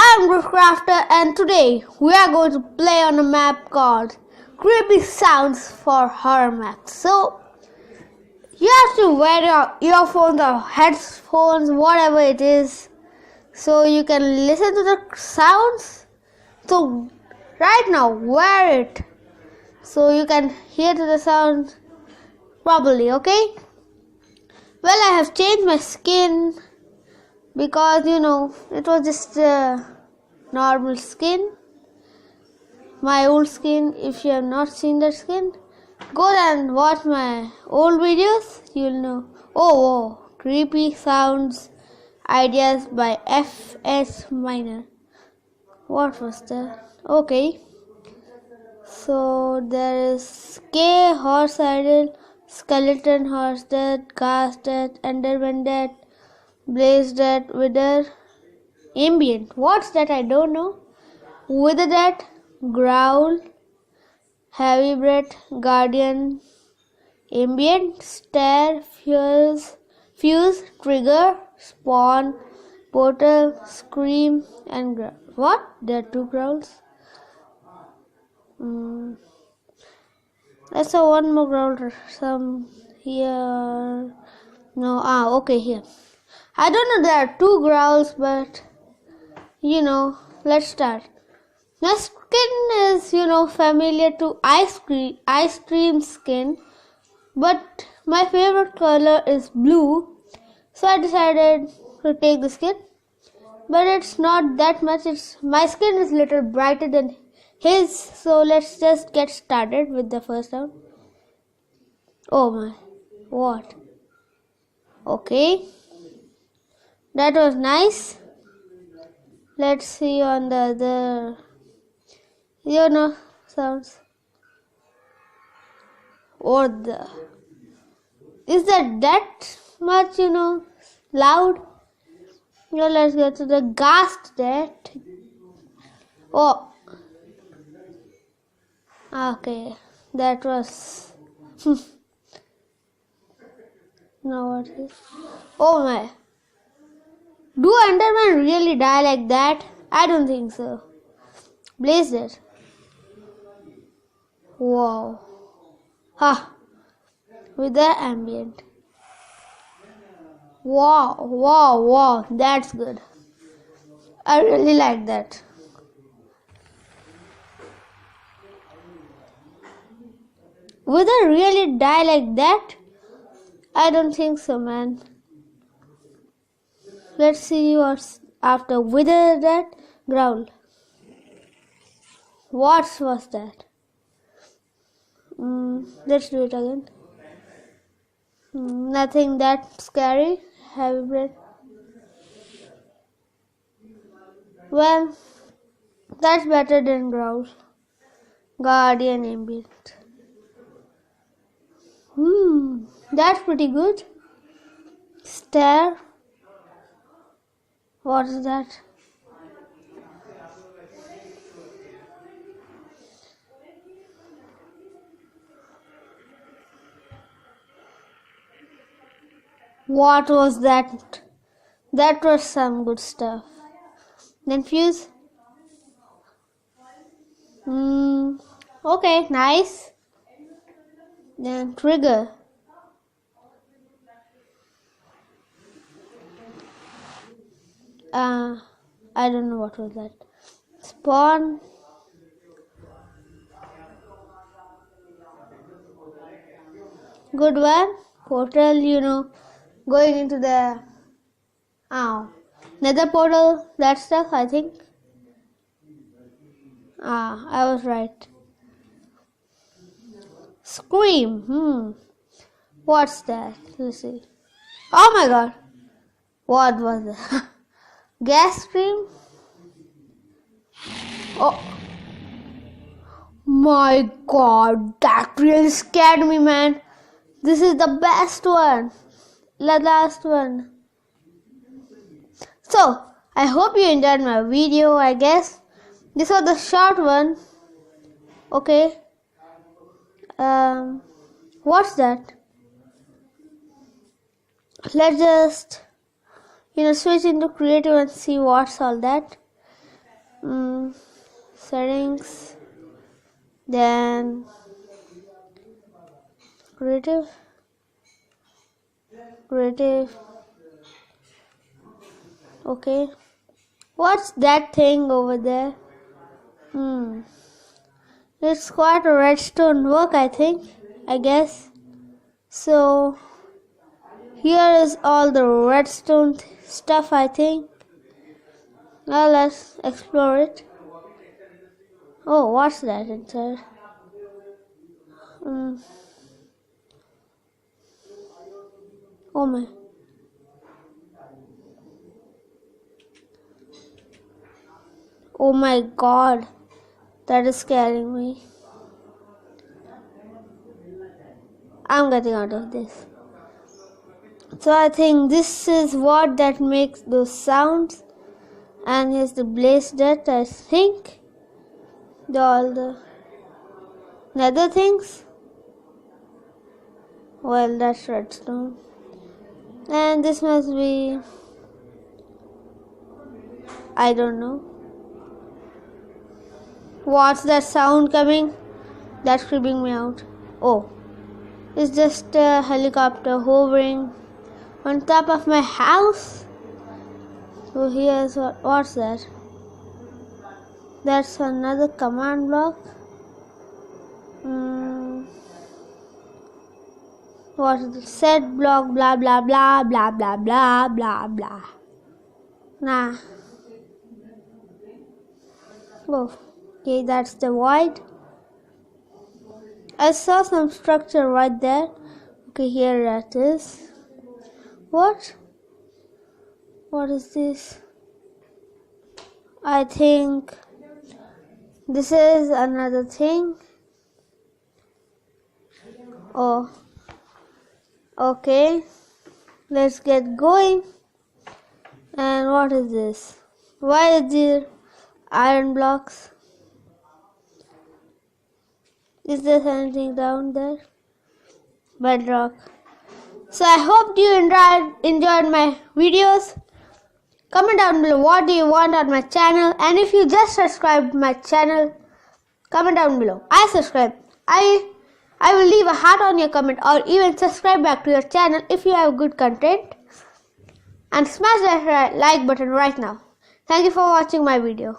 I'm DhruvCrafter and today we are going to play on a map called Creepy Sounds for Horror Maps. So you have to wear your earphones or headphones, whatever it is, so you can listen to the sounds. So right now wear it so you can hear the sound properly, okay? Well, I have changed my skin because it was just normal skin, my old skin. If you have not seen that skin, go and watch my old videos, you'll know. Oh, creepy sounds ideas by FS Minor. What was that? Okay, so there is K horse idol, skeleton horse dead, ghast dead, enderman dead, blaze dead, wither, ambient. What's that? I don't know. Wither dead, growl, heavy breath, guardian, ambient, stare, fuse, trigger, spawn, portal, scream, and growl. What? There are two growls. Let's have one more growl. Some here. No. Okay, here. I don't know, there are two growls, but let's start. My skin is familiar to ice cream skin, but my favorite color is blue, so I decided to take the skin. But it's not that much. My skin is little brighter than his, so let's just get started with the first round. Oh my, what? Okay, that was nice. Let's see on the other sounds. What the? Is that much loud? Let's go to the ghast death. Oh, okay, that was now what is? Oh my, do endermen really die like that? I don't think so. Blaze it. Wow. With the ambient. Wow, that's good. I really like that. Will they really die like that? I don't think so, man. Let's see what's after wither that growl. What was that? Let's do it again. Nothing that scary. Heavy breath. Well, that's better than growl. Guardian ambient. That's pretty good. Stare. What is that? What was that? That was some good stuff. Then fuse. Okay, nice. Then trigger. I don't know what was that. Spawn. Good one. Portal, going into the nether portal, that stuff, I think. I was right. Scream. What's that? Let's see. Oh my god, what was that? Gas scream. Oh my god, that really scared me, man. This is the best one. The last one. So, I hope you enjoyed my video, I guess. This was the short one. Okay. What's that? Let's just switch into creative and see what's all that. Settings, then creative. Okay, what's that thing over there? It's quite a redstone work, I guess. So here is all the redstone stuff, I think. Now let's explore it. Oh, what's that inside? Oh my. Oh my god. That is scaring me. I'm getting out of this. So I think this is what that makes those sounds. And here's the blaze dirt, I think. All the nether things. Well, that's redstone. And this must be, I don't know. What's that sound coming? That's creeping me out. Oh, it's just a helicopter hovering on top of my house. So here's what's that? That's another command block. What is it? Set block blah blah blah blah blah blah blah blah. Nah. Oh, okay, that's the void. I saw some structure right there. Okay, here that is. What? What is this? I think this is another thing. Oh, okay. Let's get going. And what is this? Why is there iron blocks? Is there anything down there? Bedrock. So I hope you enjoyed my videos. Comment down below what do you want on my channel, and if you just subscribed my channel, comment down below. I subscribe. I will leave a heart on your comment, or even subscribe back to your channel if you have good content. And smash that like button right now. Thank you for watching my video.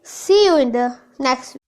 See you in the next video.